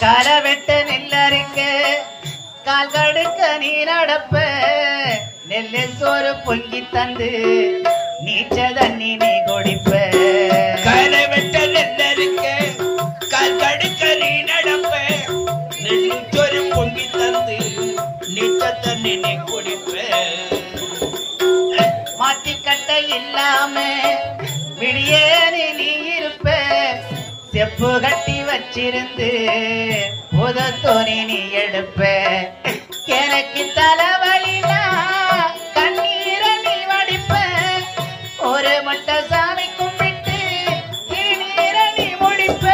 களை வெட்ட நெல்லறிக்க கால் கடுக்க நீ நடப்ப நெல்லு சோறு பொங்கி தந்து நீச்ச தண்ணி நீ குடிப்ப களை வெட்ட நெல்லறிக்க கால் கடுக்க நீ நடப்ப நெல்லு சோறு பொங்கி தந்து நீச்ச தண்ணி நீ குடிப்ப மாத்தி கட்டை இல்லாம விடியே நீ இருப்ப செப்பு கட்டி வச்சிருந்து புதத்தோனி நீ எடுப்ப எனக்கு தலைவலினா கண்ணீரை நீ வடிப்ப ஒரு மட்டை சாமி கும்பிட்டு நீரை நீ முடிப்ப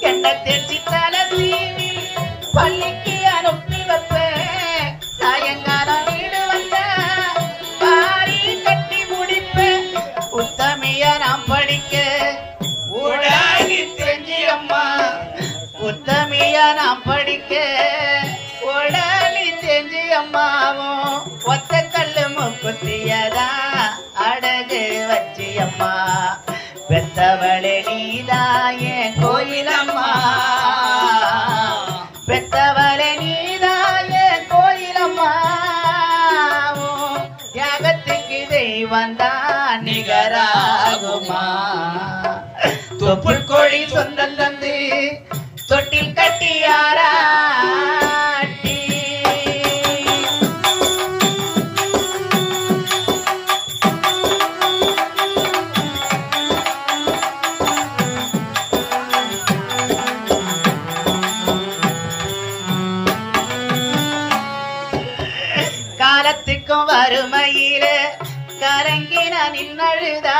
என்ன தேர்ச்சி தலை சீவி பள்ளிக்கு அனுப்பி வைப்ப சாயங்காலம் வீடு வந்தா பாரி கட்டி முடிப்ப உத்தமிய நாம் படிக்க ஊடாகி செஞ்சி அம்மா உத்தமியா நாம் படிக்க உடனே செஞ்சு அம்மாவும் ஒத்த கல்லு முக்குத்தியதா அடகு வச்சு அம்மா பெத்தவளே நீதாயே கோயிலம்மா பெத்தவளே நீதாயே கோயிலம்மா தியாகத்துக்கு தெய்வந்தான் நிகராகுமா தொப்புள் கோழி சொந்தம் தந்து தொட்டில் கட்டியாராட்டி காலத்துக்கும் வறுமையில கரங்கின நின்னழுதா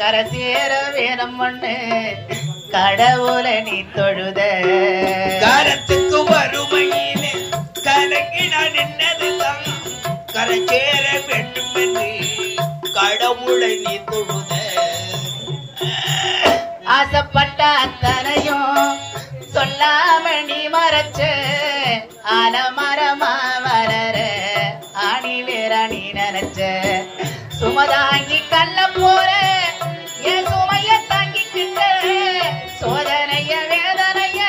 கரை சேர வேணும் ஒண்ணு கடவுளை நீ தொழுத காலத்துக்கு வறுமையிலே கலங்கி நான் நின்னதுதான் கரை சேர வேண்டும் என்று கடவுளை நீ தொழுத ஆசைப்பட்ட அத்தனையும் சொல்லாம நீ மறைச்ச ஆலமரமா வளர ஆணி வேற நீ நினைச்ச சுமதாங்கி கல்ல போற என் சுமைய தாங்கிக்கிட்ட சோதனைய வேதனைய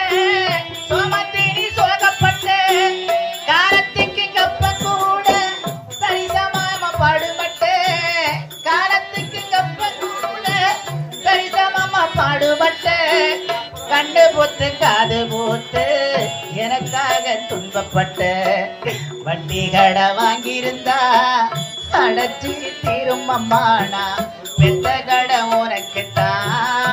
சுமத்தி நீ சோகப்பட்ட காலத்துக்கு கப்ப கூட சரிசமாம பாடுபட்ட காலத்துக்கு கப்ப கூட சரிசமாம பாடுபட்ட கண்டு போத்து காது போத்து எனக்காக துன்பப்பட்ட வட்டி கடை வாங்கியிருந்தா அடைச்சி தீரும் அம்மானா பெத்த கடை உனக்குத்தான்